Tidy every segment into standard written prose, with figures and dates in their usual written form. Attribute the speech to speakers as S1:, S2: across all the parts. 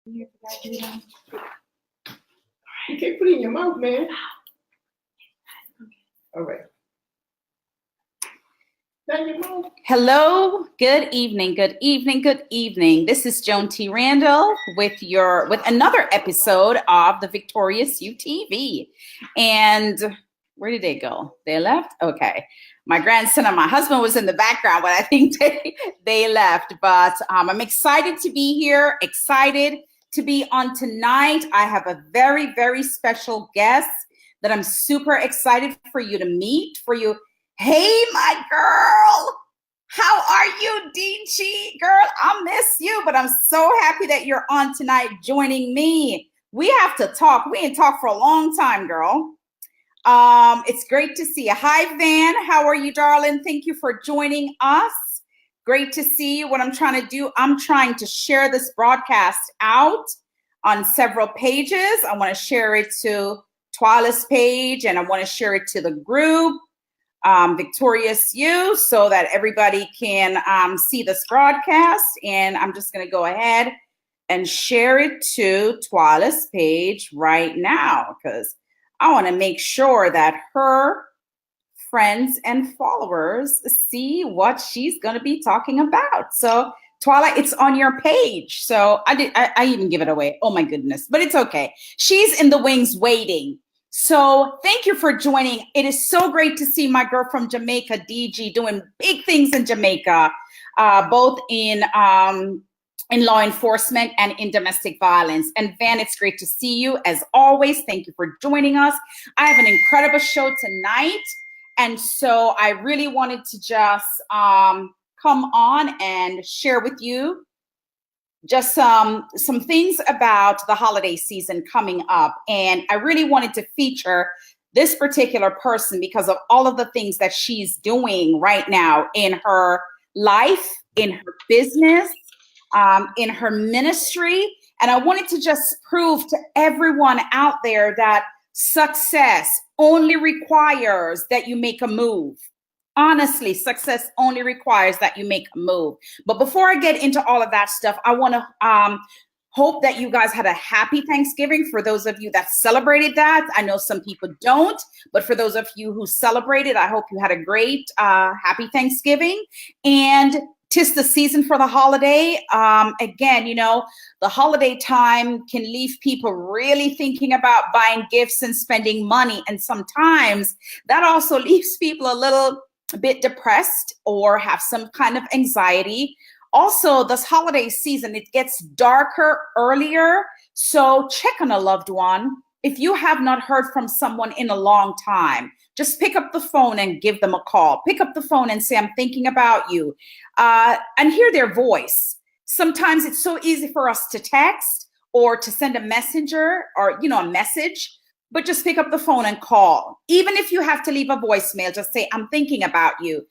S1: You can't put it in your mouth, man. All right.
S2: Hello, good evening, good evening, good evening. This is Joan T. Randall with another episode of the Victorious UTV. And where did they go? They left? Okay. My grandson and my husband was in the background, but I think they left. But I'm excited to be here, excited to be on tonight. I have a very, very special guest that I'm super excited for you to meet, for you. Hey, my girl. How are you, Dichi? Girl, I miss you, but I'm so happy that you're on tonight joining me. We have to talk. We ain't talked for a long time, girl. It's great to see you. Hi, Van. How are you, darling? Thank you for joining us. Great to see you. What I'm trying to do, I'm trying to share this broadcast out on several pages. I want to share it to Twilah's page, and I want to share it to the group. Victorious You, so that everybody can see this broadcast. And I'm just going to go ahead and share it to Twilah's page right now, because I want to make sure that her friends and followers see what she's going to be talking about. So Twilah, it's on your page. So I even give it away. Oh my goodness, but it's okay. She's in the wings waiting. So thank you for joining. It is so great to see my girl from Jamaica, DG, doing big things in Jamaica, both in law enforcement and in domestic violence. And Van, it's great to see you as always. Thank you for joining us. I have an incredible show tonight. And so I really wanted to just come on and share with you just some things about the holiday season coming up. And I really wanted to feature this particular person because of all of the things that she's doing right now in her life, in her business, in her ministry. And I wanted to just prove to everyone out there that success only requires that you make a move. Honestly, success only requires that you make a move. But before I get into all of that stuff, I want to hope that you guys had a happy Thanksgiving. For those of you that celebrated that, I know some people don't, but for those of you who celebrated, I hope you had a great happy Thanksgiving. And 'tis the season for the holiday. Again, you know, the holiday time can leave people really thinking about buying gifts and spending money. And sometimes that also leaves people a little bit depressed or have some kind of anxiety. Also, this holiday season, it gets darker earlier. So check on a loved one. If you have not heard from someone in a long time, just pick up the phone and give them a call. Pick up the phone and say, I'm thinking about you, and hear their voice. Sometimes it's so easy for us to text or to send a messenger or, you know, a message, but just pick up the phone and call. Even if you have to leave a voicemail, just say, I'm thinking about you.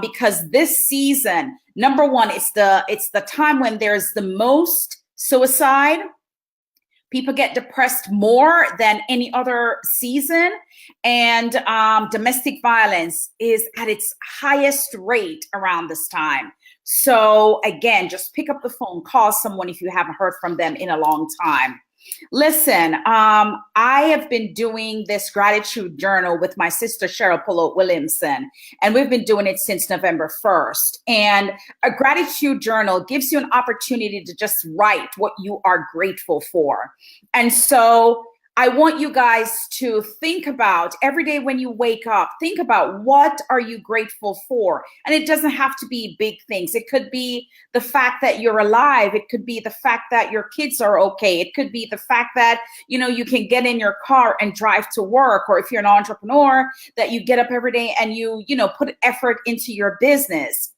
S2: Because this season, number one, it's the time when there's the most suicide. People get depressed more than any other season. And domestic violence is at its highest rate around this time. So again, just pick up the phone, call someone if you haven't heard from them in a long time. Listen, I have been doing this gratitude journal with my sister, Cheryl Pullo Williamson, and we've been doing it since November 1st. And a gratitude journal gives you an opportunity to just write what you are grateful for. And so I want you guys to think about every day when you wake up, think about what are you grateful for? And it doesn't have to be big things. It could be the fact that you're alive. It could be the fact that your kids are okay. It could be the fact that, you know, you can get in your car and drive to work. Or if you're an entrepreneur, that you get up every day and you know, put effort into your business,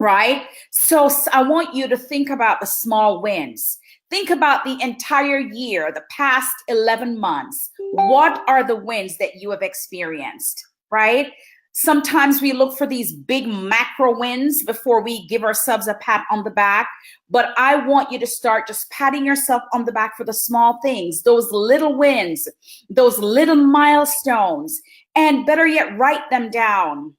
S2: right? So I want you to think about the small wins. Think about the entire year, the past 11 months. What are the wins that you have experienced, right? Sometimes we look for these big macro wins before we give ourselves a pat on the back. But I want you to start just patting yourself on the back for the small things, those little wins, those little milestones, and better yet, write them down.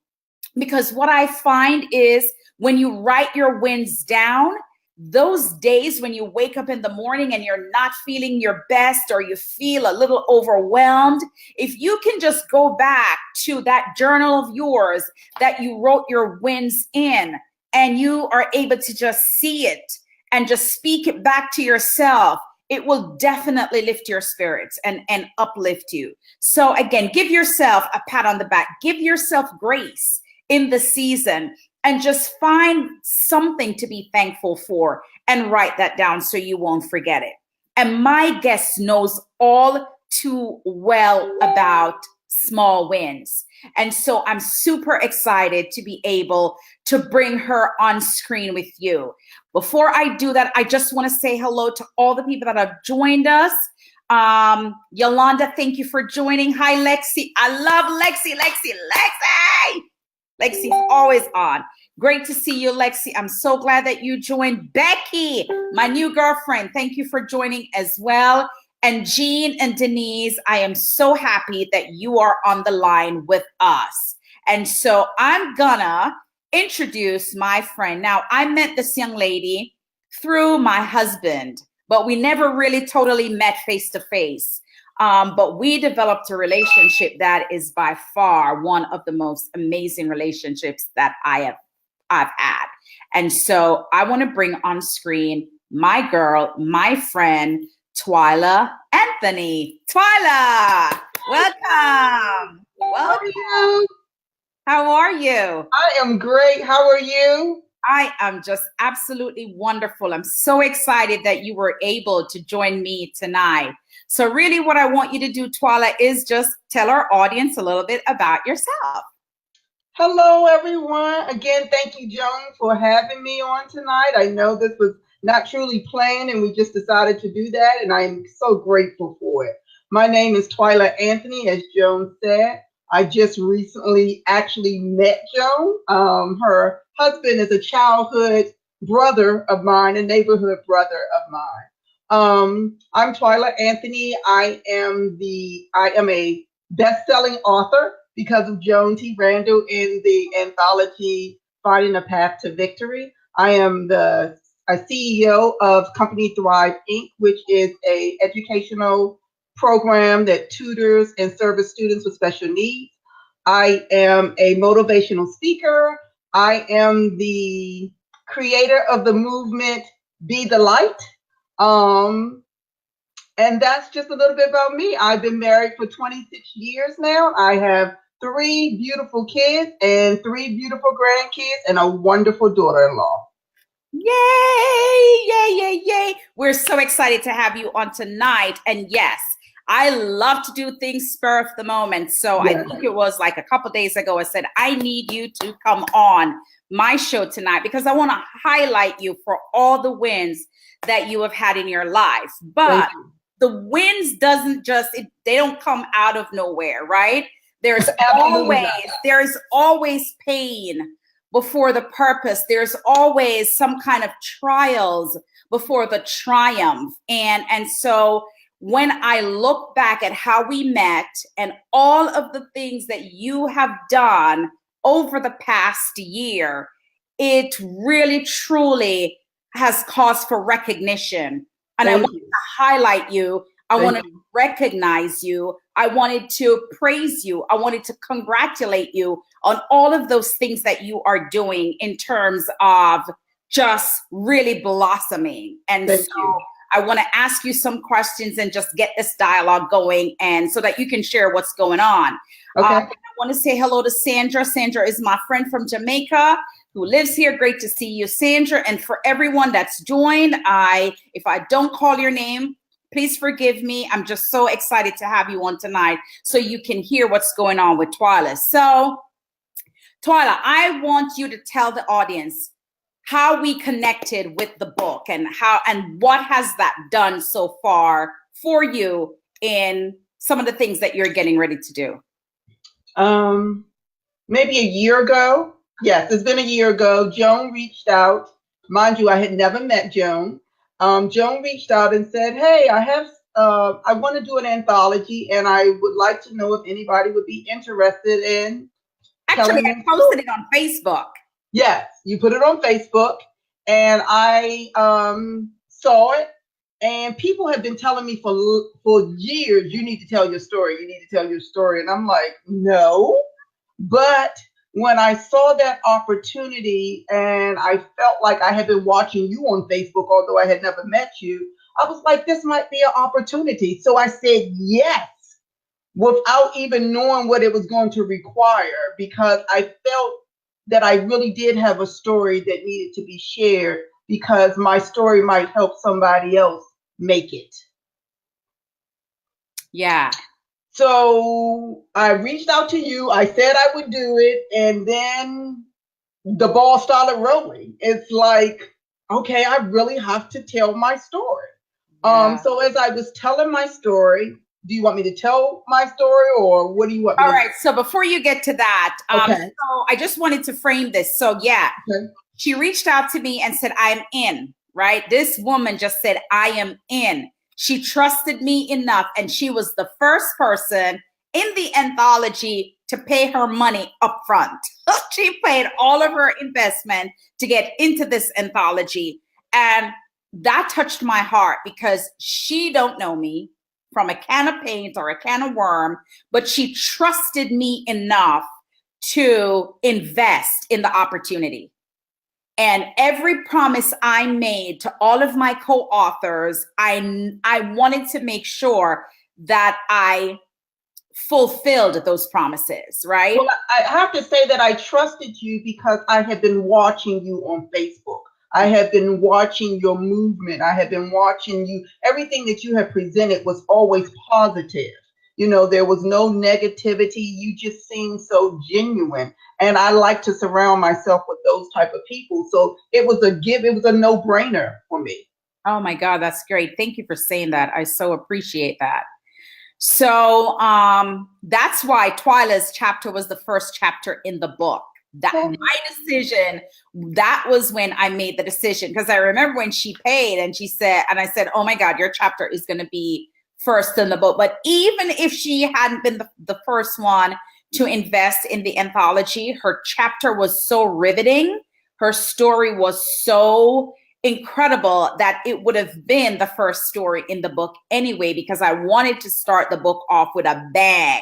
S2: Because what I find is when you write your wins down, those days when you wake up in the morning and you're not feeling your best or you feel a little overwhelmed, if you can just go back to that journal of yours that you wrote your wins in, and you are able to just see it and just speak it back to yourself, it will definitely lift your spirits and uplift you. So again, give yourself a pat on the back, give yourself grace in the season, and just find something to be thankful for and write that down so you won't forget it. And my guest knows all too well about small wins. And so I'm super excited to be able to bring her on screen with you. Before I do that, I just want to say hello to all the people that have joined us. Yolanda, thank you for joining. Hi, Lexi. I love Lexi. Lexi's always on. Great to see you, Lexi. I'm so glad that you joined. Becky, my new girlfriend, thank you for joining as well. And Jean and Denise, I am so happy that you are on the line with us. And so I'm gonna introduce my friend. Now, I met this young lady through my husband, but we never really totally met face to face. But we developed a relationship that is by far one of the most amazing relationships that I've had. And so I want to bring on screen my girl, my friend, Twilah Anthony. Twilah, welcome. Welcome. How are you?
S1: I am great. How are you?
S2: I am just absolutely wonderful. I'm so excited that you were able to join me tonight. So really what I want you to do, Twilah, is just tell our audience a little bit about yourself.
S1: Hello, everyone. Again, thank you, Joan, for having me on tonight. I know this was not truly planned, and we just decided to do that, and I'm so grateful for it. My name is Twilah Anthony, as Joan said. I just recently actually met Joan. Her husband is a childhood brother of mine, a neighborhood brother of mine. I'm Twilah Anthony. I am a best-selling author because of Joan T. Randall in the anthology Finding a Path to Victory. I am a CEO of Company Thrive Inc., which is an educational program that tutors and serves students with special needs. I am a motivational speaker. I am the creator of the movement Be the Light. And that's just a little bit about me. I've been married for 26 years now. I have 3 beautiful kids and 3 beautiful grandkids and a wonderful daughter-in-law.
S2: Yay, yay, yay, yay. We're so excited to have you on tonight. And yes, I love to do things spur of the moment. So I think it was like a couple days ago, I said, I need you to come on my show tonight because I want to highlight you for all the wins that you have had in your life. But the wins they don't come out of nowhere, right? There's always pain before the purpose. There's always some kind of trials before the triumph. And so when I look back at how we met and all of the things that you have done over the past year, it really, truly has cause for recognition. And I wanted to highlight you. I wanted to recognize you. I wanted to praise you. I wanted to congratulate you on all of those things that you are doing in terms of just really blossoming. And I want to ask you some questions and just get this dialogue going, and so that you can share what's going on. I want to say hello to Sandra. Sandra is my friend from Jamaica who lives here. Great to see you, Sandra. And for everyone that's joined, if I don't call your name, please forgive me. I'm just so excited to have you on tonight so you can hear what's going on with Twilah. So, Twilah, I want you to tell the audience how we connected with the book and what has that done so far for you in some of the things that you're getting ready to do.
S1: Maybe a year ago. Yes, it's been a year ago. Joan reached out. Mind you, I had never met Joan. Joan reached out and said, hey, I want to do an anthology and I would like to know if anybody would be interested in.
S2: Actually, I posted it on Facebook.
S1: Yes, you put it on Facebook and I saw it. And people have been telling me for years, you need to tell your story. You need to tell your story. And I'm like, no. But when I saw that opportunity and I felt like I had been watching you on Facebook, although I had never met you, I was like, this might be an opportunity. So I said yes without even knowing what it was going to require, because I felt that I really did have a story that needed to be shared, because my story might help somebody else make it.
S2: Yeah.
S1: So I reached out to you. I said I would do it, and then the ball started rolling. It's like, okay, I really have to tell my story.
S2: Yeah.
S1: So as I was telling my story, do you want me to tell my story, or what do you want me
S2: All
S1: to
S2: right. So before you get to that,
S1: Okay.
S2: so I just wanted to frame this. So yeah,
S1: Okay.
S2: she reached out to me and said, I'm in, right? This woman just said, I am in. She trusted me enough, and she was the first person in the anthology to pay her money up front. She paid all of her investment to get into this anthology. And that touched my heart, because she don't know me from a can of paint or a can of worm, but she trusted me enough to invest in the opportunity. And every promise I made to all of my co-authors, I wanted to make sure that I fulfilled those promises, right?
S1: Well, I have to say that I trusted you because I had been watching you on Facebook. I had been watching your movement. I had been watching you. Everything that you had presented was always positive. You know, there was no negativity. You just seemed so genuine. And I like to surround myself with those type of people. So it was it was a no-brainer for me.
S2: Oh my God, that's great. Thank you for saying that. I so appreciate that. So that's why Twilah's chapter was the first chapter in the book. That my decision, that was when I made the decision, because I remember when she paid and she said, and I said, oh my God, your chapter is going to be first in the book. But even if she hadn't been the first one to invest in the anthology, her chapter was so riveting. Her story was so incredible that it would have been the first story in the book anyway, because I wanted to start the book off with a bang.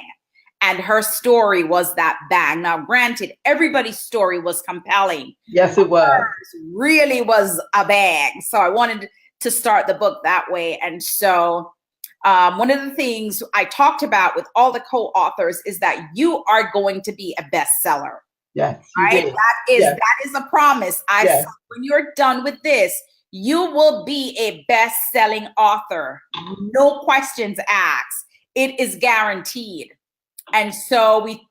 S2: And her story was that bang. Now, granted, everybody's story was compelling.
S1: Yes, it was.
S2: Hers really was a bang. So I wanted to start the book that way. And so one of the things I talked about with all the co-authors is that you are going to be a bestseller.
S1: Yes,
S2: right?
S1: did.
S2: That is a promise. Said, when you're done with this, you will be a best-selling author. No questions asked. It is guaranteed. And so we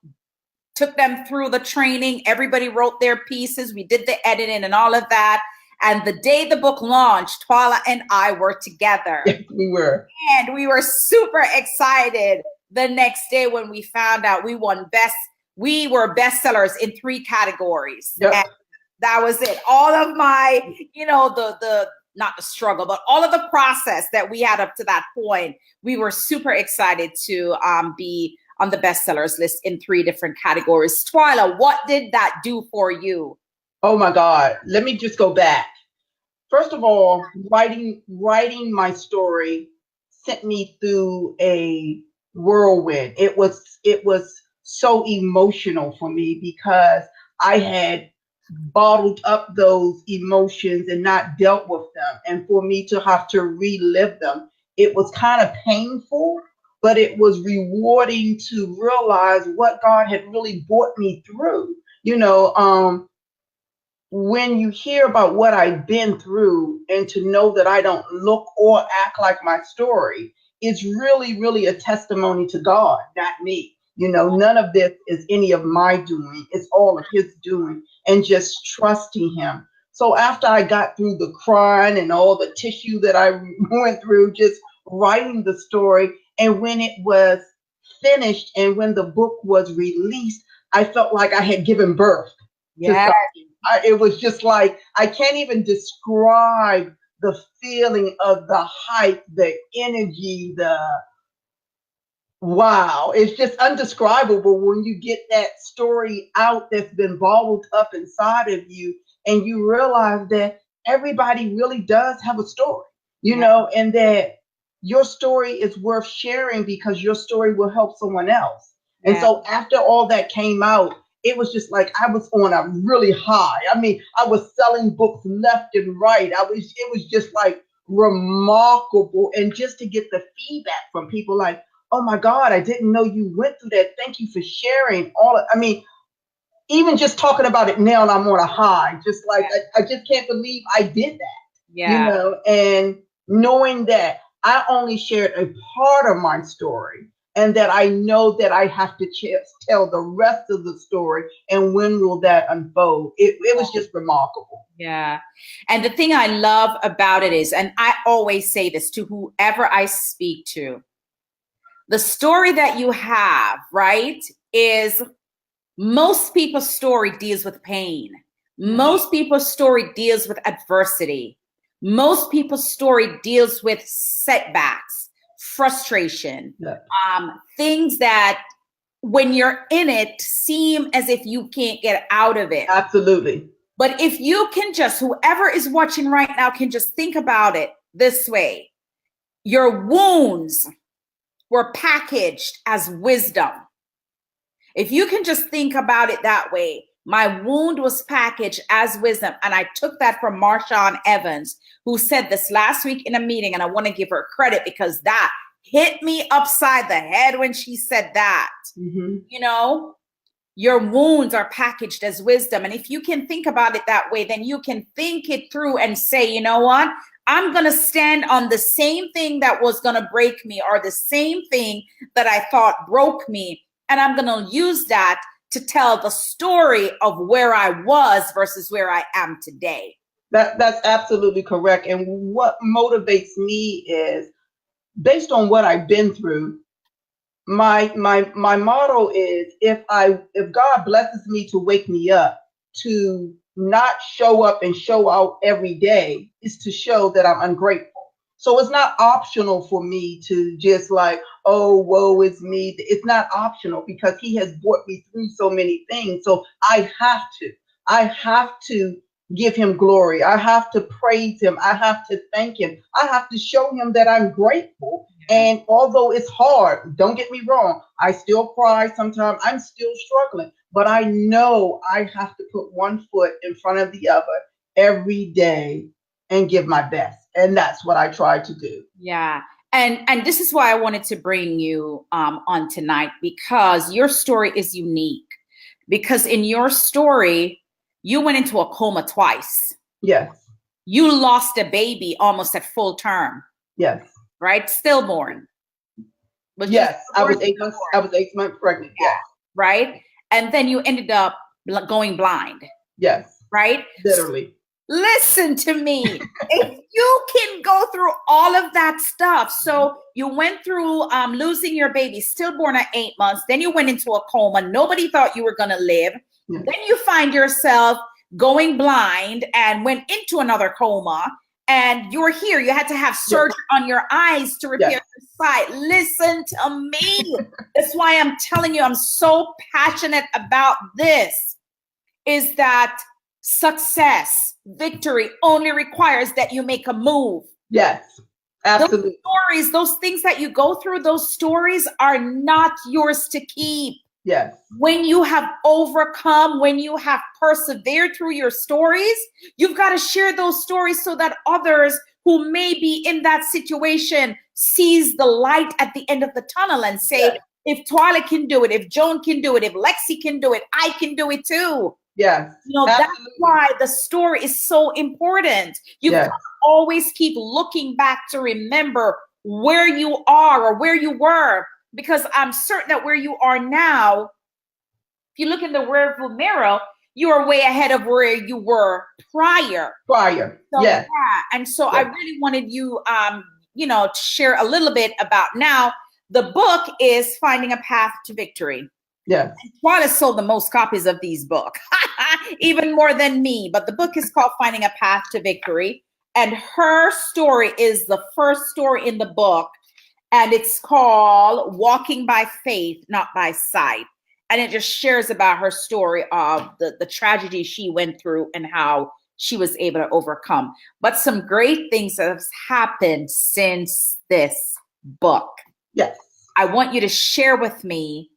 S2: took them through the training. Everybody wrote their pieces. We did the editing and all of that. And the day the book launched, Twilah and I were together.
S1: Yes, we were.
S2: And we were super excited the next day when we found out we were bestsellers in 3 categories.
S1: Yep.
S2: And that was it. All of my, the not the struggle, but all of the process that we had up to that point, we were super excited to be on the bestsellers list in 3 different categories. Twilah, what did that do for you?
S1: Oh my God. Let me just go back. First of all, writing my story sent me through a whirlwind. It was so emotional for me, because I had bottled up those emotions and not dealt with them. And for me to have to relive them, it was kind of painful, but it was rewarding to realize what God had really brought me through. When you hear about what I've been through, and to know that I don't look or act like my story, it's really, really a testimony to God, not me. None of this is any of my doing. It's all of His doing, and just trusting Him. So after I got through the crying and all the tissue that I went through, just writing the story, and when it was finished and when the book was released, I felt like I had given birth to something. It was just like, I can't even describe the feeling of the hype, the energy, wow. It's just undescribable when you get that story out that's been bottled up inside of you, and you realize that everybody really does have a story, and that your story is worth sharing because your story will help someone else. And so after all that came out, it was just like I was on a really high. I mean, I was selling books left and right. It was just like remarkable. And just to get the feedback from people like, oh my God, I didn't know you went through that. Thank you for sharing I mean, even just talking about it now, and I'm on a high, just like I just can't believe I did that, and knowing that I only shared a part of my story, and that I know that I have to tell the rest of the story, and when will that unfold? It was just remarkable.
S2: Yeah. And the thing I love about it is, and I always say this to whoever I speak to, the story that you have, right, is most people's story deals with pain. Most people's story deals with adversity. Most people's story deals with setbacks, frustration, things that when you're in it seem as if you can't get out of it.
S1: Absolutely.
S2: But if you can just, whoever is watching right now can just think about it this way. Your wounds were packaged as wisdom. If you can just think about it that way, my wound was packaged as wisdom. And I took that from Marshawn Evans, who said this last week in a meeting. And I want to give her credit because that hit me upside the head when she said that. Your wounds are packaged as wisdom. And if you can think about it that way, then you can think it through and say, you know what? I'm going to stand on the same thing that was going to break me, or the same thing that I thought broke me. And I'm going to use that to tell the story of where I was versus where I am today.
S1: That's absolutely correct. And what motivates me is based on what I've been through. My motto is if God blesses me to wake me up, to not show up and show out every day is to show that I'm ungrateful. So it's not optional for me to just like, oh, woe is me. It's not optional because he has brought me through so many things. So I have to give him glory. I have to praise him. I have to thank him. I have to show him that I'm grateful. And although it's hard, don't get me wrong, I still cry sometimes. I'm still struggling, but I know I have to put one foot in front of the other every day and give my best. And that's what I try to do.
S2: Yeah. And this is why I wanted to bring you on tonight, because your story is unique. Because in your story, you went into a coma twice.
S1: Yes.
S2: You lost a baby almost at full term.
S1: Yes.
S2: Right? Stillborn.
S1: But yes, I was 8 months. I was 8 months pregnant. Yes.
S2: Right? And then you ended up going blind.
S1: Yes.
S2: Right?
S1: Literally.
S2: Listen to me. If you can go through all of that stuff. So you went through losing your baby, stillborn at 8 months. Then you went into a coma. Nobody thought you were going to live. Yes. Then you find yourself going blind and went into another coma. And you're here. You had to have surgery on your eyes to repair your sight. Listen to me. That's why I'm telling you, I'm so passionate about this, is that success, victory only requires that you make a move.
S1: Yes, absolutely.
S2: Those stories, those things that you go through, those stories are not yours to keep.
S1: Yes.
S2: When you have overcome, when you have persevered through your stories, you've got to share those stories so that others who may be in that situation sees the light at the end of the tunnel and say, if Twilah can do it, if Joan can do it, if Lexi can do it, I can do it too.
S1: Yes.
S2: That's why the story is so important. You've got to always keep looking back to remember where you are or where you were, because I'm certain that where you are now, if you look in the rearview mirror, you are way ahead of where you were prior. So, yeah. And so I really wanted you, to share a little bit about now. The book is Finding a Path to Victory.
S1: Yes.
S2: Twilah sold the most copies of these books, even more than me. But the book is called Finding a Path to Victory. And her story is the first story in the book. And it's called Walking by Faith, Not by Sight. And it just shares about her story of the tragedy she went through and how she was able to overcome. But some great things have happened since this book.
S1: Yes.
S2: I want you to share with me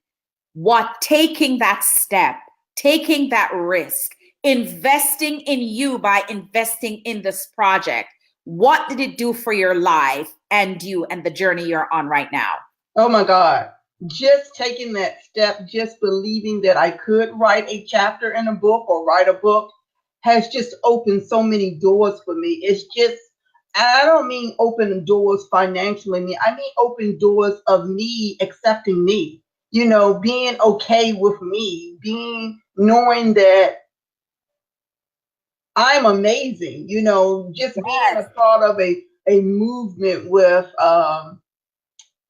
S2: what taking that step, taking that risk, investing in you by investing in this project, what did it do for your life and you and the journey you're on right now?
S1: Oh my God. Just taking that step, just believing that I could write a chapter in a book or write a book has just opened so many doors for me. It's just, I don't mean open doors financially. I mean open doors of me accepting me, you know, being okay with me, knowing that I'm amazing, you know, just being a part of a movement with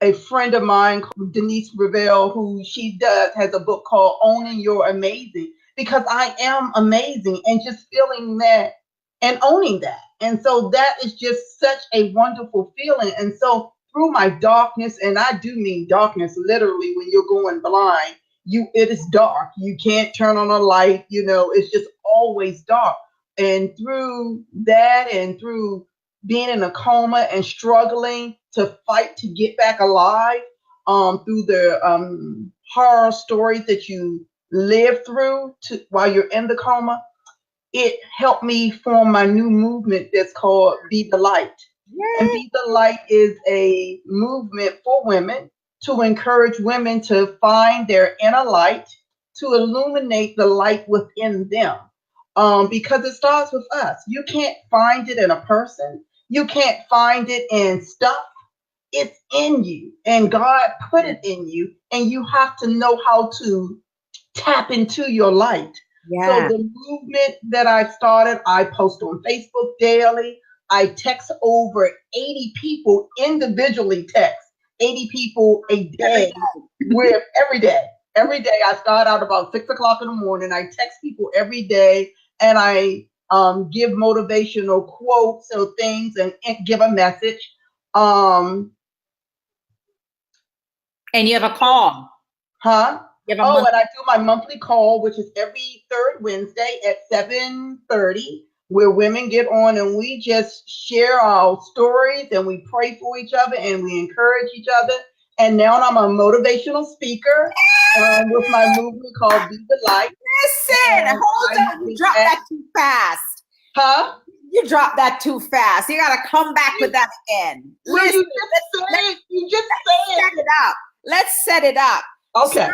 S1: a friend of mine, Denise Revelle, who has a book called Owning Your Amazing, because I am amazing, and just feeling that and owning that. And so that is just such a wonderful feeling. And so through my darkness, and I do mean darkness literally, when you're going blind, it is dark. You can't turn on a light, you know, it's just always dark. And through that and through being in a coma and struggling to fight to get back alive, through the horror stories that you live through while you're in the coma, it helped me form my new movement that's called Be the Light. Yay. And Be the Light is a movement for women to encourage women to find their inner light, to illuminate the light within them. Because it starts with us. You can't find it in a person. You can't find it in stuff. It's in you, and God put it in you, and you have to know how to tap into your light. Yeah. So the movement that I started, I post on Facebook daily. I text over 80 people, individually text 80 people a day every day. Every day I start out about 6 o'clock in the morning. I text people every day, and I give motivational quotes or things and give a message.
S2: And you have a call.
S1: Huh? And I do my monthly call, which is every third Wednesday at 7:30, where women get on and we just share our stories and we pray for each other and we encourage each other. And now I'm a motivational speaker with my movement called Be the Light.
S2: Listen, hold on. You dropped that too fast.
S1: Huh?
S2: You dropped that too fast. You got to come back with that again.
S1: Listen, you just
S2: set it up. Let's set it up.
S1: Okay.
S2: So,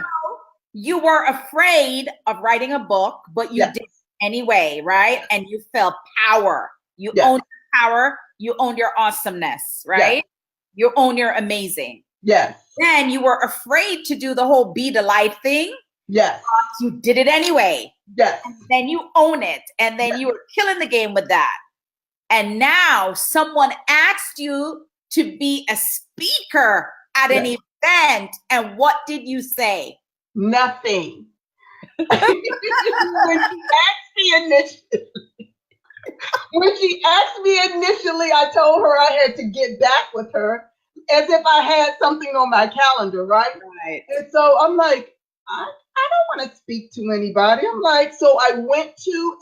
S2: you were afraid of writing a book, but you did anyway, right? And you felt power. You owned your power. You owned your awesomeness, right? Yes. You own your amazing.
S1: Yes.
S2: Then you were afraid to do the whole Be the Light thing.
S1: Yes.
S2: But you did it anyway.
S1: Yes.
S2: And then you own it. And then you were killing the game with that. And now someone asked you to be a speaker at an event. And what did you say?
S1: Nothing. When she asked me initially, I told her I had to get back with her as if I had something on my calendar, right?
S2: Right.
S1: And so I'm like, I don't want to speak to anybody. I'm like, so I went to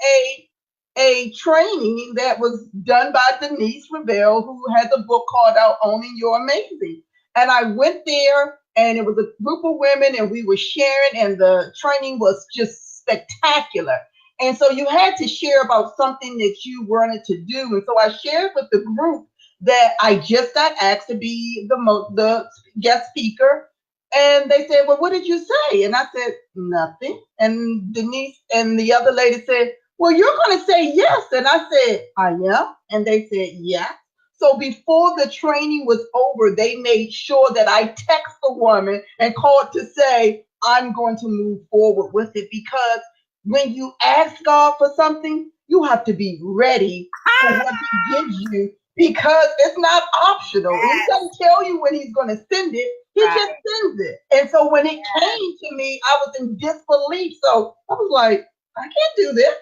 S1: a training that was done by Denise Revelle, who has a book called Owning Your Amazing. And I went there, and it was a group of women, and we were sharing, and the training was just spectacular. And so you had to share about something that you wanted to do. And so I shared with the group that I just got asked to be the guest speaker. And they said, well, what did you say? And I said, nothing. And Denise and the other lady said, well, you're going to say yes. And I said, I am. And they said, yes. So before the training was over, they made sure that I text the woman and called to say, I'm going to move forward with it. Because when you ask God for something, you have to be ready for what he gives you, because it's not optional. He doesn't tell you when he's going to send it. He just sends it. And so when it came to me, I was in disbelief. So I was like, I can't do this.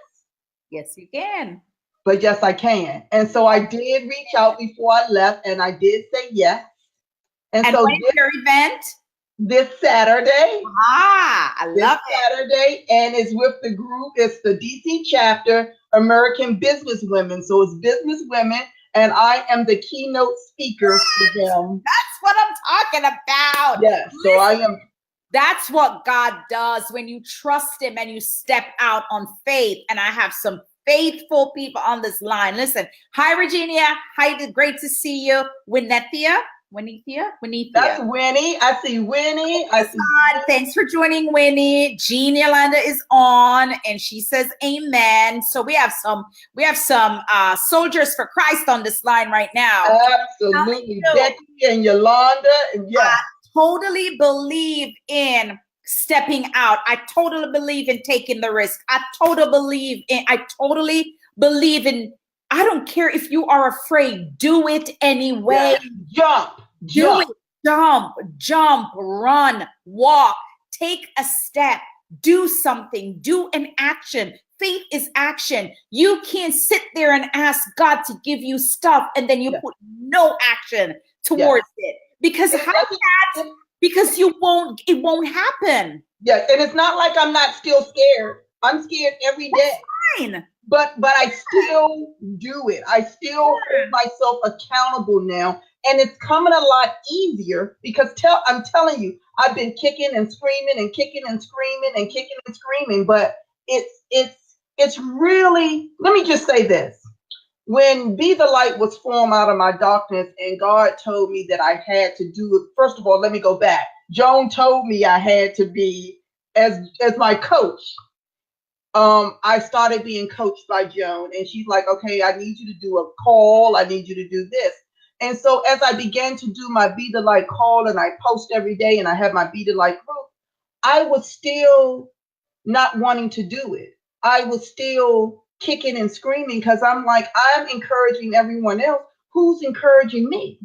S2: Yes, you can.
S1: But yes, I can. And so I did reach out before I left, and I did say yes.
S2: And so when is your event?
S1: This Saturday.
S2: I love it.
S1: Saturday, and it's with the group. It's the DC chapter American business women. So it's business women, and I am the keynote speaker for them.
S2: That's what I'm talking about.
S1: Yes, so I am.
S2: That's what God does when you trust him and you step out on faith. And I have some faithful people on this line. Listen, hi, Regina. Hi, great to see you. Winethia.
S1: That's Winnie. I see Winnie.
S2: Thanks for joining, Winnie. Jean Yolanda is on, and she says amen. So we have some soldiers for Christ on this line right now.
S1: Absolutely. Becky and Yolanda. Yes.
S2: I totally believe in stepping out. I totally believe in taking the risk. I totally believe in, I don't care if you are afraid, do it anyway.
S1: Yes.
S2: Jump, run, walk, take a step, do something, do an action. Faith is action. You can't sit there and ask God to give you stuff and then you put no action towards it. Because because it won't happen.
S1: Yes, and it's not like I'm not still scared. I'm scared every day.
S2: That's fine.
S1: But I still do it. I still hold myself accountable now. And it's coming a lot easier because I'm telling you, I've been kicking and screaming and kicking and screaming and kicking and screaming. But it's really, let me just say this. When Be the Light was formed out of my darkness and God told me that I had to do it, first of all, let me go back. Joan told me I had to be as my coach. I started being coached by Joan, and she's like, okay, I need you to do a call. I need you to do this. And so as I began to do my Be the Light call and I post every day and I have my Be the Light group, I was still not wanting to do it. I was still kicking and screaming because I'm like, I'm encouraging everyone else. Who's encouraging me?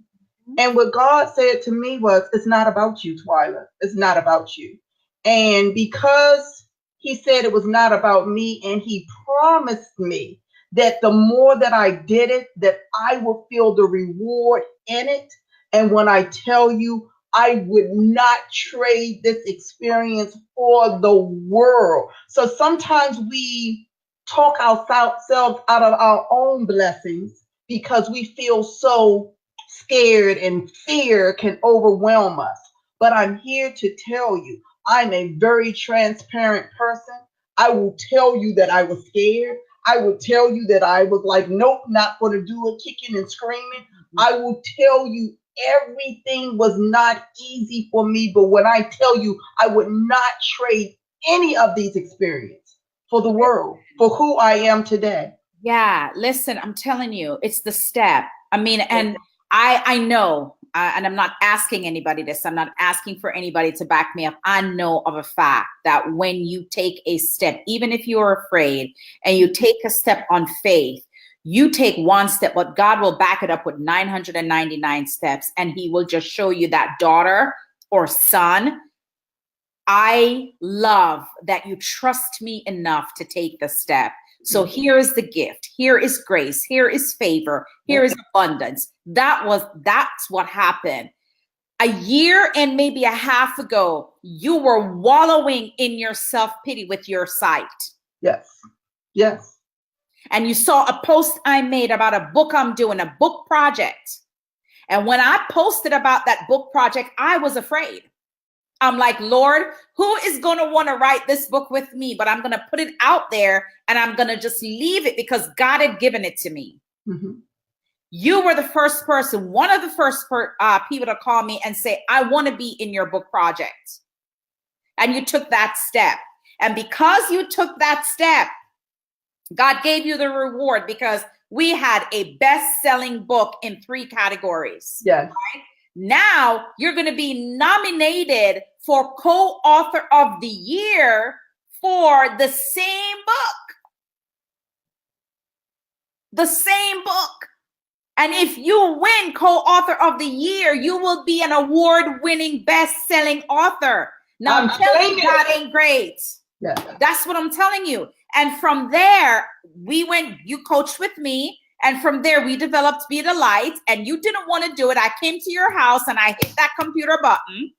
S1: And what God said to me was, it's not about you, Twilah. It's not about you. And because he said it was not about me, and he promised me that the more that I did it, that I will feel the reward in it. And when I tell you, I would not trade this experience for the world. So sometimes we talk ourselves out of our own blessings because we feel so scared and fear can overwhelm us. But I'm here to tell you, I'm a very transparent person. I will tell you that I was scared. I will tell you that I was like, nope, not going to do it, kicking and screaming. I will tell you everything was not easy for me. But when I tell you, I would not trade any of these experiences for the world, for who I am today.
S2: Yeah, listen, I'm telling you, it's the step. I mean, and I know, and I'm not asking anybody this, I'm not asking for anybody to back me up. I know of a fact that when you take a step, even if you're afraid and you take a step on faith, you take one step, but God will back it up with 999 steps, and he will just show you that daughter or son. I love that you trust me enough to take the step. So here is the gift. Here is grace. Here is favor. Here is abundance. That's what happened. A year and maybe a half ago, you were wallowing in your self-pity with your sight.
S1: Yes. Yes.
S2: And you saw a post I made about a book I'm doing, a book project. And when I posted about that book project, I was afraid. I'm like, Lord, who is going to want to write this book with me? But I'm going to put it out there and I'm going to just leave it because God had given it to me. Mm-hmm. You were the first person, one of the first people to call me and say, I want to be in your book project. And you took that step. And because you took that step, God gave you the reward because we had a best-selling book in 3 categories.
S1: Yes.
S2: Right? Now you're going to be nominated for co-author of the year for the same book. The same book. And if you win co-author of the year, you will be an award-winning best-selling author. Now I'm telling you, that ain't great.
S1: Yeah.
S2: That's what I'm telling you. And from there, you coached with me. And from there, we developed Be the Light, and you didn't want to do it. I came to your house and I hit that computer button,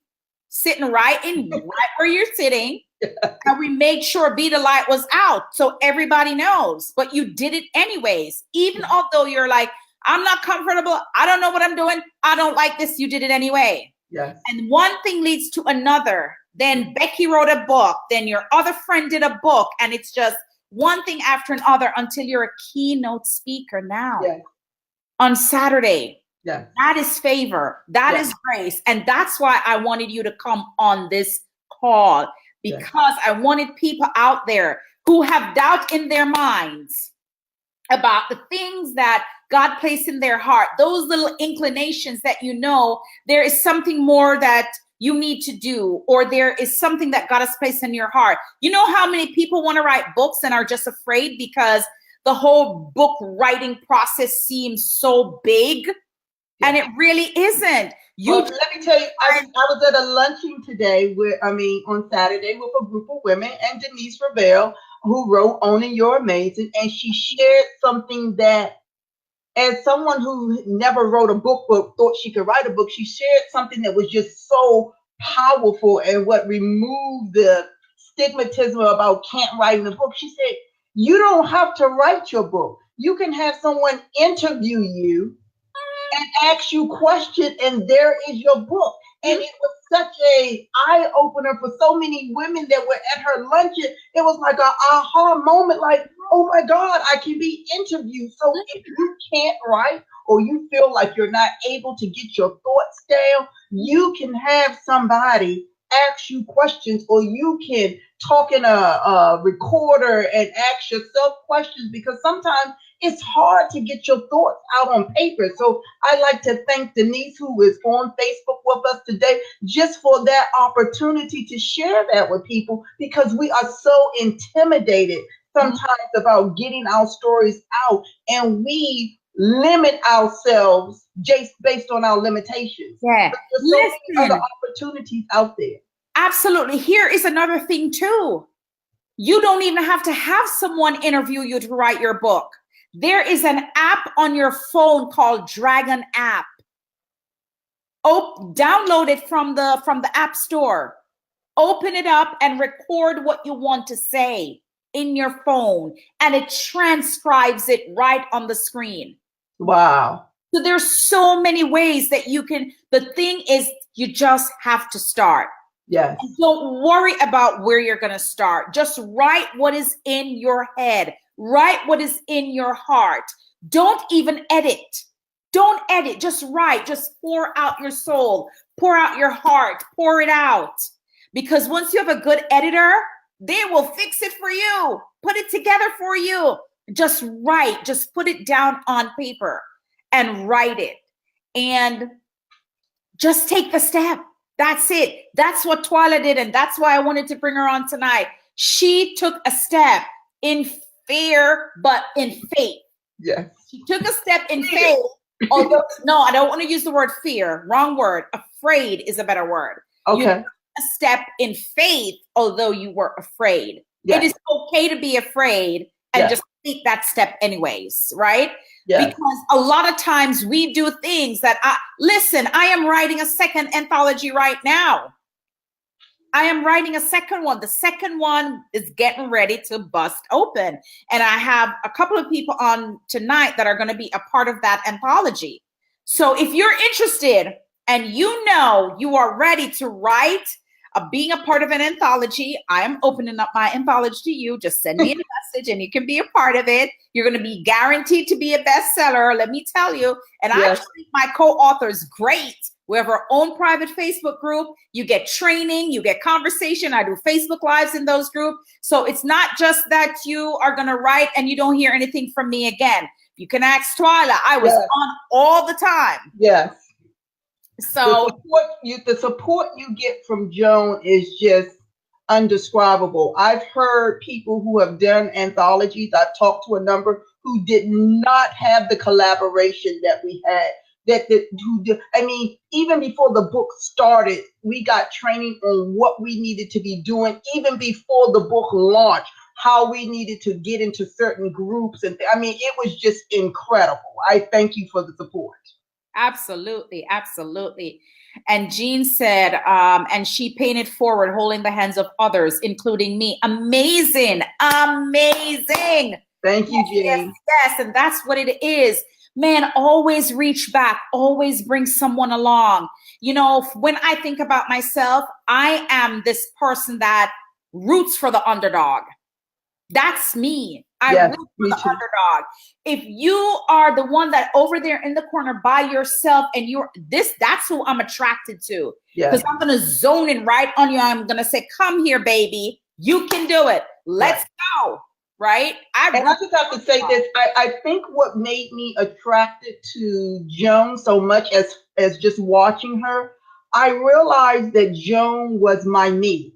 S2: sitting right where you're sitting. And we made sure Be the Light was out so everybody knows. But you did it anyways. Even although you're like, I'm not comfortable. I don't know what I'm doing. I don't like this. You did it anyway.
S1: Yes.
S2: And one thing leads to another. Then Becky wrote a book. Then your other friend did a book. And it's just one thing after another until you're a keynote speaker now.
S1: Yes.
S2: On Saturday.
S1: Yes.
S2: That is favor. That is grace. And that's why I wanted you to come on this call. Because I wanted people out there who have doubt in their minds about the things that God placed in their heart, those little inclinations that you know there is something more that you need to do, or there is something that God has placed in your heart. You know how many people want to write books and are just afraid because the whole book writing process seems so big, and it really isn't.
S1: Let me tell you, I was at a luncheon today on Saturday with a group of women, and Denise Ravel, who wrote Owning Your Amazing, and she shared something that, as someone who never wrote a book but thought she could write a book, she shared something that was just so powerful and what removed the stigmatism about can't write in the book. She said, you don't have to write your book. You can have someone interview you and ask you questions, and there is your book. And it was such a eye-opener for so many women that were at her luncheon. It was like an aha moment, like, oh my God, I can be interviewed. So if you can't write, or you feel like you're not able to get your thoughts down, you can have somebody ask you questions, or you can talk in a recorder and ask yourself questions, because sometimes it's hard to get your thoughts out on paper. So I'd like to thank Denise, who is on Facebook with us today, just for that opportunity to share that with people, because we are so intimidated sometimes about getting our stories out, and we limit ourselves just based on our limitations.
S2: Yeah.
S1: But there's so many other opportunities out there.
S2: Absolutely. Here is another thing too. You don't even have to have someone interview you to write your book. There is an app on your phone called Dragon App. Download it from the App Store. Open it up and record what you want to say in your phone, and it transcribes it right on the screen.
S1: Wow.
S2: So there's so many ways that you can. The thing is, you just have to start.
S1: Yes.
S2: And don't worry about where you're going to start. Just write what is in your head. Write what is in your heart. Don't even edit. Don't edit. Just write. Just pour out your soul. Pour out your heart. Pour it out. Because once you have a good editor, they will fix it for you. Put it together for you. Just write. Just put it down on paper and write it. And just take the step. That's it. That's what Twilah did. And that's why I wanted to bring her on tonight. She took a step in fear, but in faith.
S1: Yes.
S2: She took a step in faith. Although, no, I don't want to use the word fear. Wrong word. Afraid is a better word.
S1: Okay.
S2: You took a step in faith, although you were afraid. Yes. It is okay to be afraid and just take that step anyways, right? Yes. Because a lot of times we do things that I am writing a second anthology right now. I am writing a second one. The second one is getting ready to bust open. And I have a couple of people on tonight that are going to be a part of that anthology. So if you're interested and you know you are ready to write, being a part of an anthology, I am opening up my anthology to you. Just send me a message and you can be a part of it. You're going to be guaranteed to be a bestseller, let me tell you. And I treat my co-authors great. We have our own private Facebook group. You get training, you get conversation. I do Facebook Lives in those groups. So it's not just that you are going to write and you don't hear anything from me again. You can ask Twilah. I was on all the time.
S1: Yes.
S2: So
S1: the support you get from Joan is just undescribable. I've heard people who have done anthologies. I've talked to a number who did not have the collaboration that we had. Even before the book started, we got training on what we needed to be doing, even before the book launched, how we needed to get into certain groups. And it was just incredible. I thank you for the support.
S2: Absolutely. Absolutely. And Jean said, and she painted forward, holding the hands of others, including me. Amazing. Amazing.
S1: Thank you, Jean.
S2: Yes, yes, and that's what it is. Man, always reach back, always bring someone along. You know, when I think about myself, I am this person that roots for the underdog. That's me. I root for the underdog. If you are the one that over there in the corner by yourself and that's who I'm attracted to. Because I'm going to zone in right on you. I'm going to say, come here, baby. You can do it. Let's go. Right?
S1: I just have to say this. I think what made me attracted to Joan so much as just watching her, I realized that Joan was my me.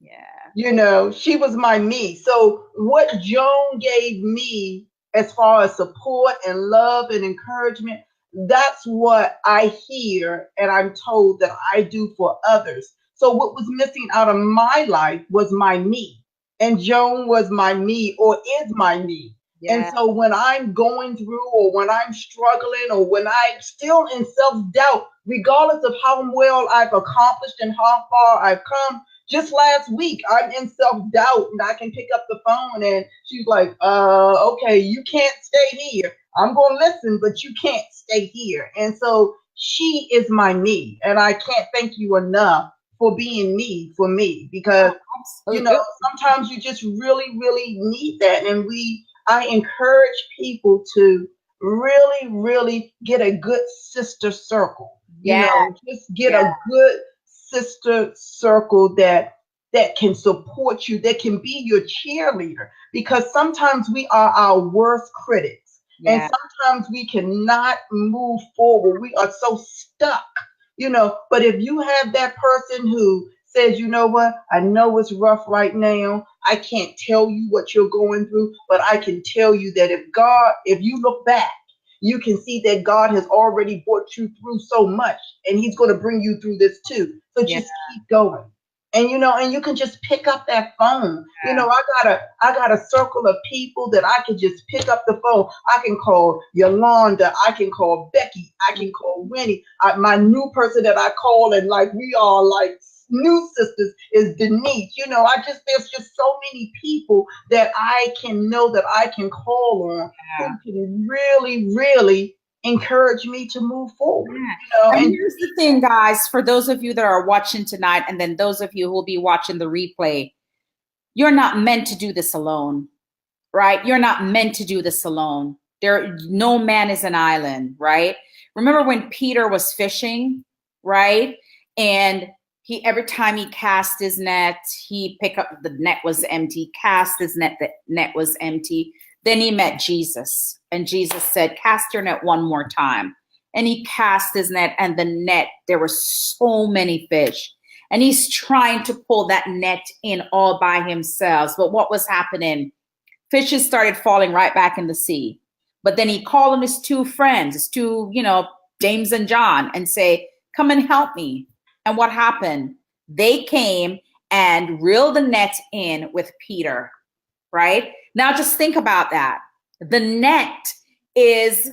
S2: Yeah.
S1: You know, she was my me. So what Joan gave me as far as support and love and encouragement, that's what I hear and I'm told that I do for others. So what was missing out of my life was my me. And Joan was my me, or is my me. Yeah. And so when I'm going through, or when I'm struggling, or when I'm still in self-doubt, regardless of how well I've accomplished and how far I've come, just last week, I'm in self-doubt and I can pick up the phone and she's like, okay, you can't stay here. I'm going to listen, but you can't stay here. And so she is my me. And I can't thank you enough for being me for me, because you know, sometimes you just really, really need that. And I encourage people to really, really get a good sister circle. You know, just get a good sister circle that can support you, that can be your cheerleader, because sometimes we are our worst critics. And sometimes we cannot move forward. We are so stuck. You know, but if you have that person who says, you know what, I know it's rough right now. I can't tell you what you're going through, but I can tell you that if you look back, you can see that God has already brought you through so much, and he's going to bring you through this too. So just keep going. And, you know, and you can just pick up that phone. You know, I got a circle of people that I can just pick up the phone. I can call Yolanda. I can call Becky. I can call Winnie. My new person that I call, and like we are like new sisters, is Denise. You know, there's just so many people that I can know that I can call on who can really, really encourage me to move forward. You know?
S2: And here's the thing, guys, for those of you that are watching tonight, and then those of you who will be watching the replay, you're not meant to do this alone, right? You're not meant to do this alone. No man is an island, right? Remember when Peter was fishing, right? And every time he cast his net, he picked up, the net was empty, cast his net, the net was empty. Then he met Jesus, and Jesus said, cast your net one more time. And he cast his net, and the net, there were so many fish. And he's trying to pull that net in all by himself. But what was happening? Fishes started falling right back in the sea. But then he called on his two friends, his two, James and John, and say, come and help me. And what happened? They came and reeled the net in with Peter, right? Now just think about that. The net is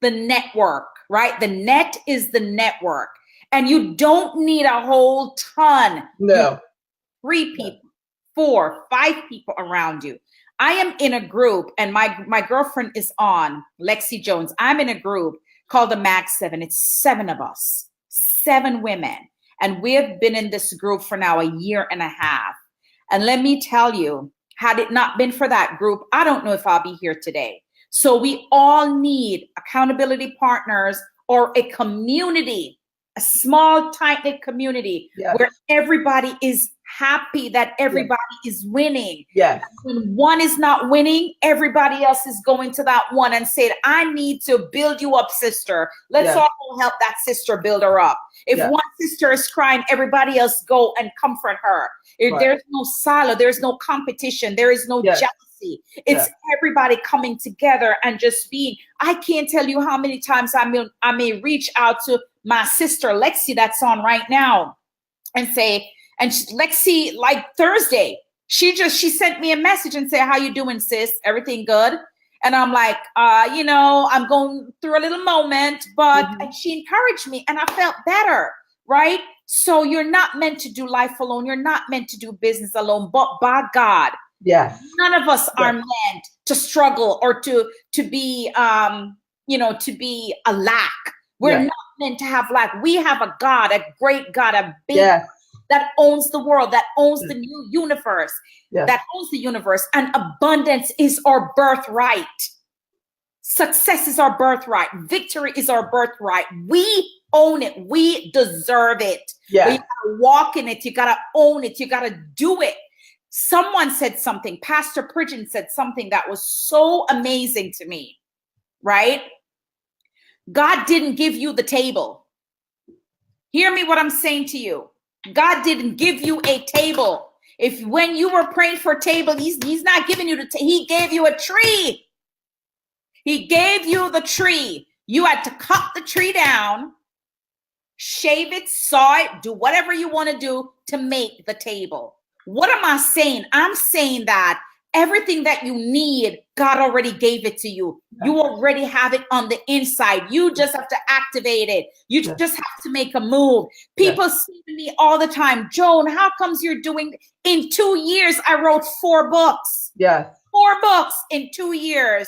S2: the network, right? The net is the network. And you don't need a whole ton.
S1: No.
S2: 3 people, 4, 5 people around you. I am in a group, and my girlfriend is on, Lexi Jones. I'm in a group called the Mag 7. It's 7 of us, 7 women. And we have been in this group for now a year and a half. And let me tell you, had it not been for that group, I don't know if I'll be here today. So we all need accountability partners, or a community, a small, tight-knit community where everybody is happy that everybody is winning.
S1: Yes.
S2: When one is not winning, everybody else is going to that one and saying, I need to build you up, sister. Let's all help that sister build her up. If one sister is crying, everybody else go and comfort her. There's no silo, there's no competition, there is no jealousy. It's everybody coming together and just being. I can't tell you how many times I may reach out to my sister Lexi that's on right now and say, Lexi, like Thursday, she sent me a message and said, how you doing, sis? Everything good? And I'm like, I'm going through a little moment, but and she encouraged me and I felt better. right? So you're not meant to do life alone. You're not meant to do business alone, but by God.
S1: Yes.
S2: None of us are meant to struggle or to be to be a lack. We're not meant to have lack. We have a God, a great God, a big God that owns the world, that owns the new universe, that owns the universe, and abundance is our birthright. Success is our birthright. Victory is our birthright. We own it. We deserve it. But you gotta walk in it. You gotta own it. You gotta do it. Someone said something, Pastor Pridgeon said something that was so amazing to me, right? God didn't give you the table. Hear me what I'm saying to you. God didn't give you a table. If when you were praying for a table, he's not giving you the table. He gave you a tree. He gave you the tree. You had to cut the tree down, shave it, saw it, do whatever you want to do to make the table. What am I saying? I'm saying that everything that you need, God already gave it to you. You already have it on the inside. You just have to activate it. You just have to make a move. People say to me all the time, Joan, how comes you're doing, in 2 years, I wrote 4 books. 4 books in 2 years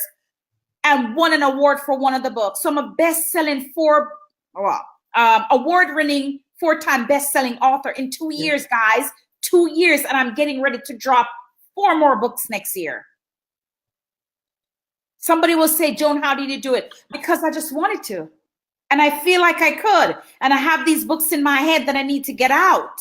S2: and won an award for one of the books. So I'm a best-selling award-winning 4-time best-selling author in 2 years, guys. 2 years, and I'm getting ready to drop 4 more books next year. Somebody will say, Joan, how did you do it? Because I just wanted to. And I feel like I could. And I have these books in my head that I need to get out.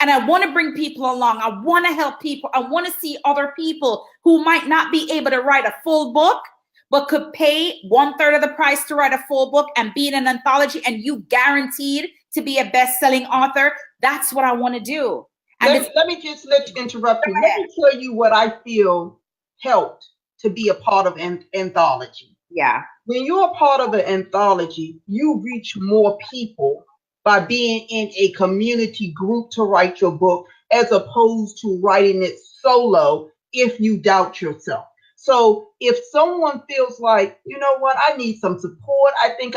S2: And I want to bring people along. I want to help people. I want to see other people who might not be able to write a full book, but could pay 1/3 of the price to write a full book and be in an anthology, and you guaranteed to be a best-selling author. That's what I want to do. And
S1: let me just interrupt you. Let me tell you what I feel helped to be a part of an anthology.
S2: Yeah.
S1: When you're a part of an anthology, you reach more people by being in a community group to write your book, as opposed to writing it solo if you doubt yourself. So if someone feels like, you know what, I need some support, I think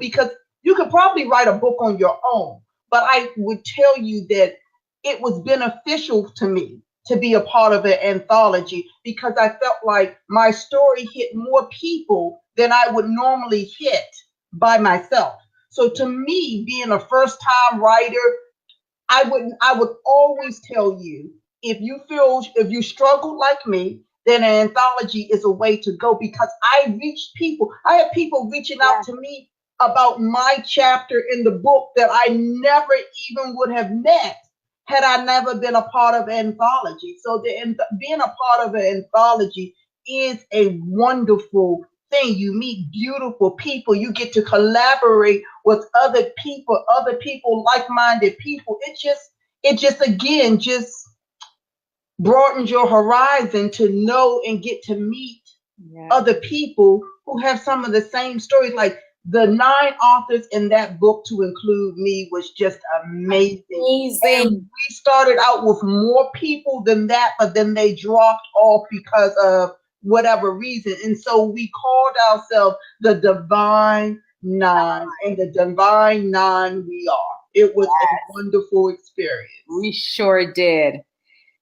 S1: because you could probably write a book on your own, but I would tell you that it was beneficial to me to be a part of an anthology, because I felt like my story hit more people than I would normally hit by myself. So to me, being a first-time writer, I would always tell you, if you struggle like me, then an anthology is a way to go, because I reached people. I had people reaching out to me about my chapter in the book that I never even would have met had I never been a part of an anthology. So being a part of an anthology is a wonderful thing. You meet beautiful people. You get to collaborate with other people, like-minded people. It just broadens your horizon to know and get to meet other people who have some of the same stories. Like the 9 authors in that book, to include me, was just amazing. And we started out with more people than that, but then they dropped off because of whatever reason. And so we called ourselves the Divine 9, and the Divine 9 we are. It was a wonderful experience.
S2: We sure did.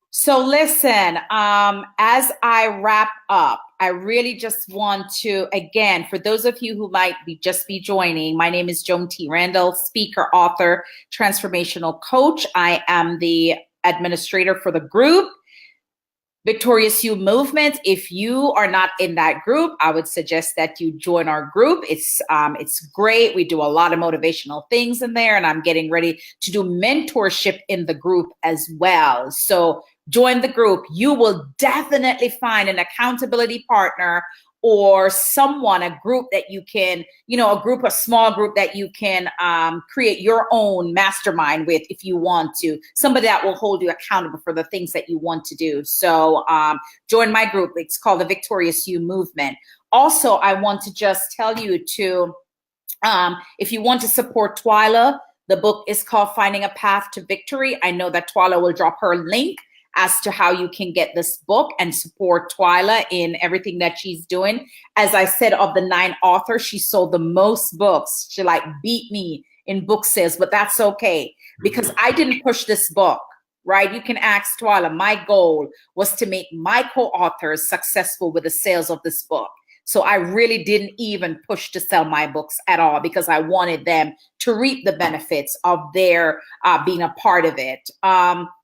S2: So listen, as I wrap up, I really just want to, again, for those of you who might just be joining, my name is Joan T. Randall, speaker, author, transformational coach. I am the administrator for the group, Victorious You Movement. If you are not in that group, I would suggest that you join our group. It's great. We do a lot of motivational things in there, and I'm getting ready to do mentorship in the group as well. So join the group. You will definitely find an accountability partner or someone, a group that you can, a small group that you can create your own mastermind with if you want to. Somebody that will hold you accountable for the things that you want to do. So join my group. It's called the Victorious You Movement. Also, I want to just tell you to, if you want to support Twilah, the book is called Finding a Path to Victory. I know that Twilah will drop her link as to how you can get this book and support Twilah in everything that she's doing. As I said, of the 9 authors, she sold the most books. She beat me in book sales, but that's okay because I didn't push this book, right? You can ask Twilah. My goal was to make my co-authors successful with the sales of this book. So I really didn't even push to sell my books at all because I wanted them to reap the benefits of their being a part of it.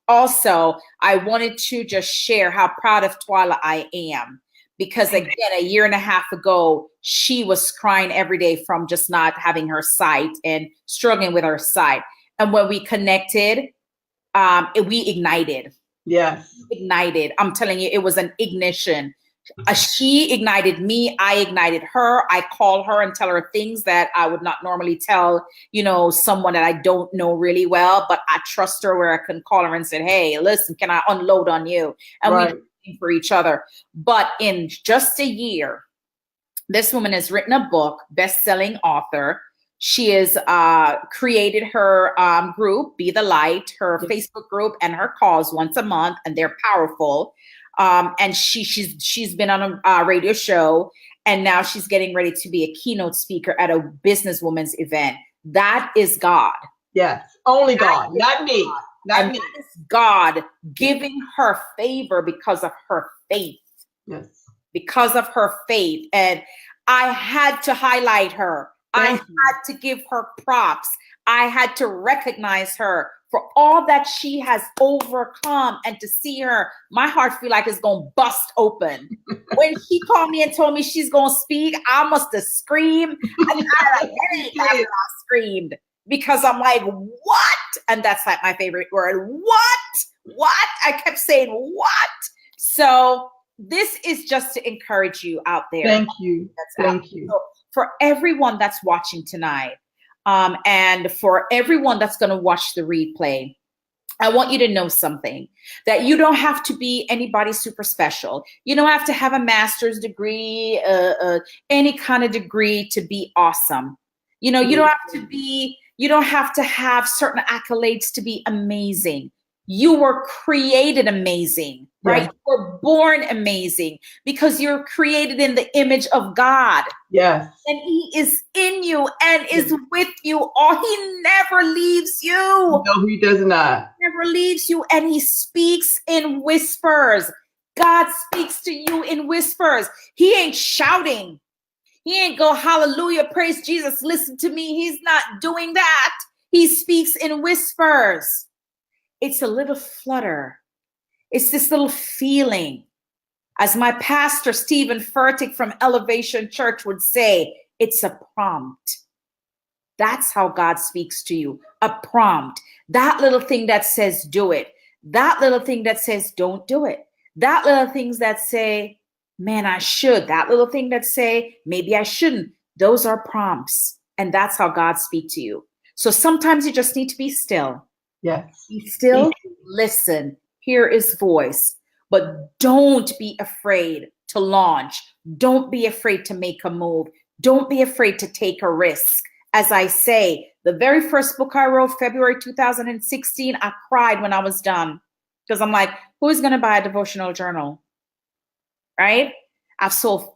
S2: Also, I wanted to just share how proud of Twilah I am because, again, a year and a half ago, she was crying every day from just not having her sight and struggling with her sight. And when we connected, we ignited.
S1: Yes.
S2: Ignited. I'm telling you, it was an ignition. She ignited me. I ignited her. I call her and tell her things that I would not normally tell, someone that I don't know really well, but I trust her where I can call her and say, hey, listen, can I unload on you? And
S1: right.
S2: we for each other. But in just a year, this woman has written a book, best-selling author. She has created her group, Be the Light, her Facebook group, and her calls once a month, and they're powerful. And she's been on a radio show, and now she's getting ready to be a keynote speaker at a businesswoman's event. That is God.
S1: Yes, only God, not me. Not me.
S2: That is God giving her favor because of her faith.
S1: Yes.
S2: Because of her faith. And I had to highlight her. I had to give her props. I had to recognize her for all that she has overcome, and to see her, my heart feel like it's going to bust open. When she called me and told me she's going to speak, I must have screamed. I screamed because I'm like, what? And that's like my favorite word. What? I kept saying, what? So this is just to encourage you out there.
S1: Thank you. Thank you.
S2: So for everyone that's watching tonight, and for everyone that's going to watch the replay, I want you to know something, that you don't have to be anybody super special. You don't have to have a master's degree, any kind of degree to be awesome. You don't have to have certain accolades to be amazing. You were created amazing, right?
S1: Yes.
S2: You were born amazing because you're created in the image of God.
S1: Yes.
S2: And he is in you and is with you. He never leaves you.
S1: No, he does not.
S2: He never leaves you. And he speaks in whispers. God speaks to you in whispers. He ain't shouting. He ain't go, hallelujah, praise Jesus, listen to me. He's not doing that. He speaks in whispers. It's a little flutter. It's this little feeling. As my pastor, Stephen Furtick from Elevation Church would say, it's a prompt. That's how God speaks to you, a prompt. That little thing that says, do it. That little thing that says, don't do it. That little things that say, man, I should. That little thing that say, maybe I shouldn't. Those are prompts. And that's how God speaks to you. So sometimes you just need to be still.
S1: Yes.
S2: Be still, listen, hear his voice, but don't be afraid to launch. Don't be afraid to make a move. Don't be afraid to take a risk. As I say, the very first book I wrote, February 2016, I cried when I was done because I'm like, who is going to buy a devotional journal? Right? I've sold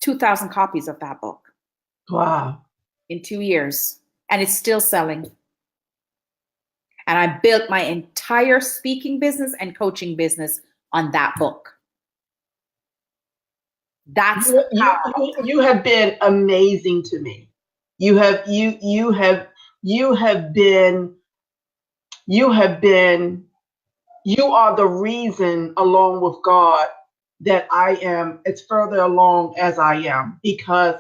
S2: 2,000 copies of that book.
S1: Wow.
S2: In 2 years, and it's still selling. And I built my entire speaking business and coaching business on that book. That's
S1: you have been amazing to me. You are the reason, along with God, that I am as further along as I am, because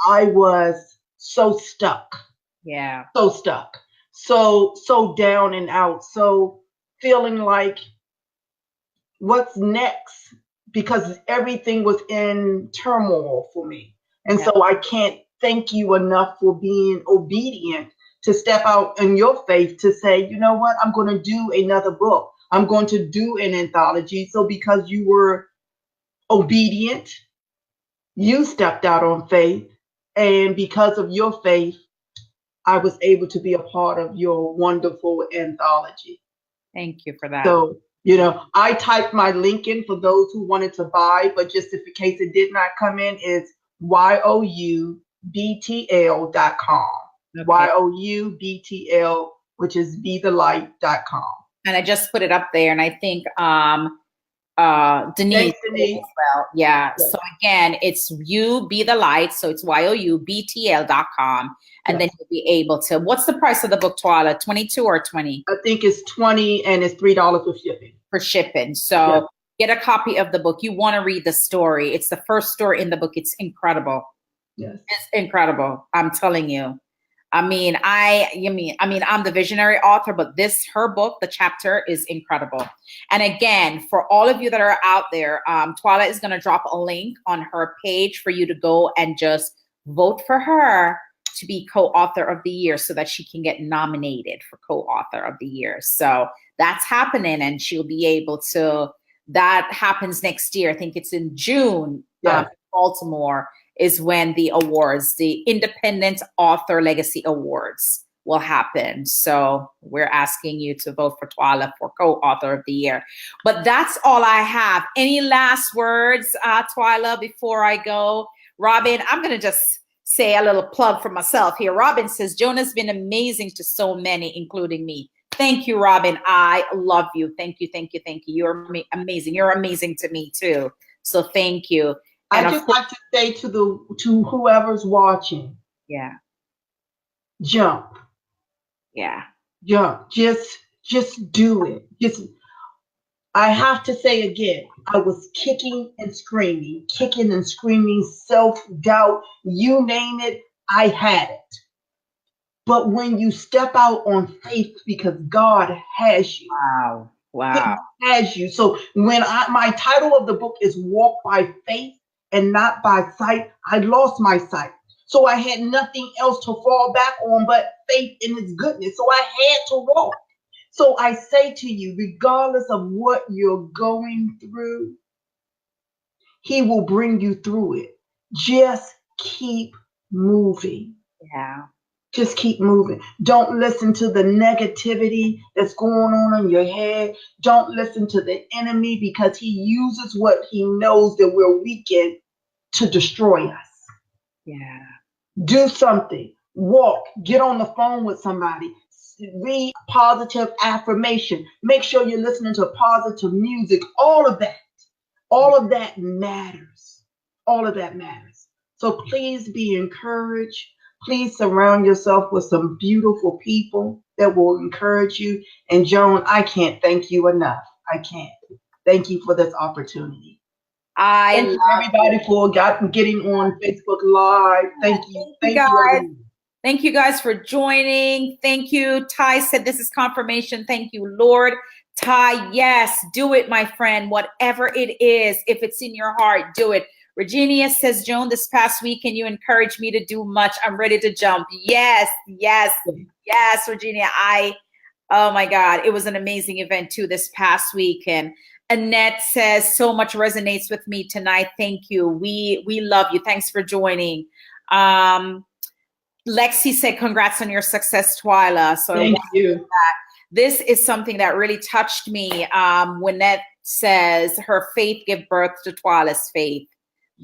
S1: I was so stuck.
S2: Yeah.
S1: So stuck. So down and out, so feeling like what's next, because everything was in turmoil for me. And so I can't thank you enough for being obedient to step out in your faith to say, you know what, I'm going to do another book. I'm going to do an anthology. So because you were obedient, you stepped out on faith. And because of your faith, I was able to be a part of your wonderful anthology.
S2: Thank you for that.
S1: So, I typed my link in for those who wanted to buy, but just in case it did not come in, it's youbtl.com.
S2: Okay.
S1: YOUBTL, which is bethelight.com.
S2: And I just put it up there, and I think Denise
S1: Thanks, Denise.
S2: as well. Yeah.
S1: Yes.
S2: So again, it's You Be the Light. So it's YOUBTL.com. And then you'll be able to, what's the price of the book, Twilah? 22 or 20?
S1: I think it's 20 and it's $3 for shipping.
S2: For shipping. So get a copy of the book. You want to read the story. It's the first story in the book. It's incredible.
S1: Yes.
S2: It's incredible. I'm telling you. I'm the visionary author, but her book, the chapter is incredible. And again, for all of you that are out there, Twilah is going to drop a link on her page for you to go and just vote for her to be co-author of the year so that she can get nominated for co-author of the year. So that's happening, and she'll be able to, that happens next year. I think it's in June, Baltimore is when the awards, the Independent Author Legacy Awards will happen. So we're asking you to vote for Twilah for co-author of the year. But that's all I have. Any last words, Twilah, before I go? Robin, I'm going to just say a little plug for myself here. Robin says, Jonah's been amazing to so many, including me. Thank you, Robin. I love you. Thank you, thank you, thank you. You're amazing. You're amazing to me too. So thank you.
S1: And I just like to say to whoever's watching, jump.
S2: Yeah.
S1: Jump. Just do it. I have to say again, I was kicking and screaming, self-doubt, you name it, I had it. But when you step out on faith, because God has you.
S2: Wow.
S1: He has you. So when my title of the book is Walk by Faith and Not by Sight, I lost my sight. So I had nothing else to fall back on but faith in his goodness. So I had to walk. So I say to you, regardless of what you're going through, he will bring you through it. Just keep moving.
S2: Yeah.
S1: Just keep moving. Don't listen to the negativity that's going on in your head. Don't listen to the enemy, because he uses what he knows that we're weak in to destroy us.
S2: Yeah.
S1: Do something. Walk. Get on the phone with somebody. Read positive affirmation. Make sure you're listening to positive music. All of that matters. All of that matters. So please be encouraged. Please surround yourself with some beautiful people that will encourage you. And Joan, I can't thank you enough. I can't. Thank you for this opportunity. Thank you everybody for getting on Facebook Live. Thank you. Thank you guys.
S2: Thank you guys for joining. Thank you. Ty said this is confirmation. Thank you, Lord. Ty, yes, do it, my friend. Whatever it is, if it's in your heart, do it. Virginia says, Joan, this past weekend, you encouraged me to do much. I'm ready to jump. Yes, Virginia. Oh my God, it was an amazing event too this past weekend. Annette says, so much resonates with me tonight. Thank you. We love you. Thanks for joining. Lexi said, congrats on your success, Twilah. So
S1: thank you.
S2: This is something that really touched me. Wynette says her faith gave birth to Twilah's faith.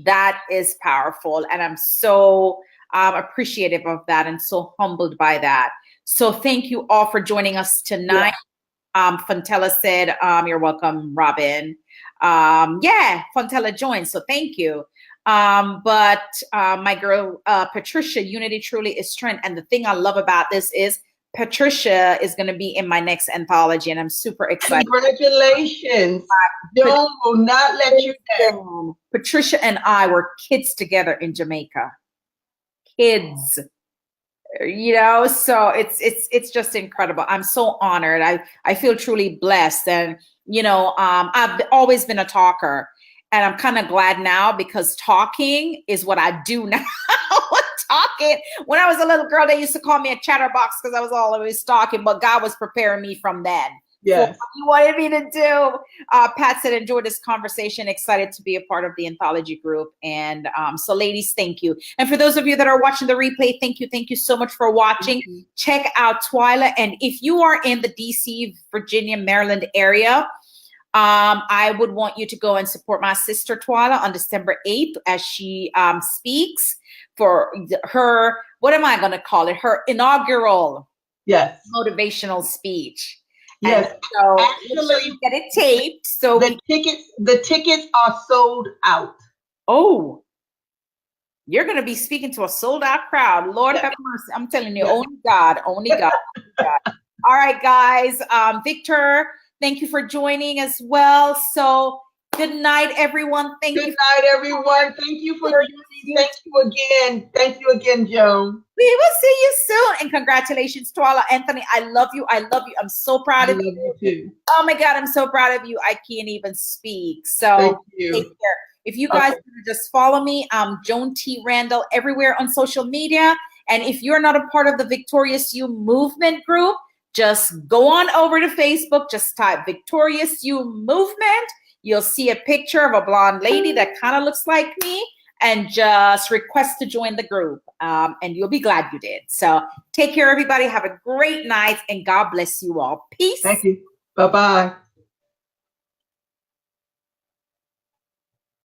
S2: That is powerful. And I'm so appreciative of that and so humbled by that. So thank you all for joining us tonight. Fontella said, you're welcome, Robin. Fontella joined. So thank you. But my girl, Patricia, unity truly is strength. And the thing I love about this is Patricia is going to be in my next anthology, and I'm super excited.
S1: Congratulations. Joan will not let you down.
S2: Patricia and I were kids together in Jamaica. Kids. So it's just incredible. I'm so honored. I feel truly blessed. And, I've always been a talker, and I'm kind of glad now, because talking is what I do now. Talking. When I was a little girl, they used to call me a chatterbox because I was always talking, but God was preparing me from then.
S1: Yes.
S2: What He wanted me to do. Pat said, enjoyed this conversation. Excited to be a part of the anthology group. And so ladies, thank you. And for those of you that are watching the replay, thank you. Thank you so much for watching. Check out Twilah. And if you are in the DC, Virginia, Maryland area, I would want you to go and support my sister Twilah on December 8th as she speaks for her, what am I going to call it? Her inaugural motivational speech.
S1: Yes.
S2: And so
S1: actually,
S2: make sure you get it taped. So
S1: the tickets are sold out.
S2: Oh, you're going to be speaking to a sold out crowd. Lord have mercy. I'm telling you, only God, only God. Only God. All right, guys. Victor, thank you for joining as well. So good night, everyone. Thank you.
S1: Good night, everyone. Thank you for joining. Thank you again. Thank you again, Joan.
S2: We will see you soon. And congratulations, Twilah. Anthony, I love you. I love you. I'm so proud of you.
S1: I love you too.
S2: Oh my God, I'm so proud of you. I can't even speak. So
S1: thank you.
S2: Take care. If you guys just follow me, Joan T. Randall everywhere on social media. And if you're not a part of the Victorious You movement group, just go on over to Facebook. Just type Victorious You movement. You'll see a picture of a blonde lady that kind of looks like me, and just request to join the group. And you'll be glad you did. So take care, everybody. Have a great night, and God bless you all. Peace.
S1: Thank you. Bye-bye.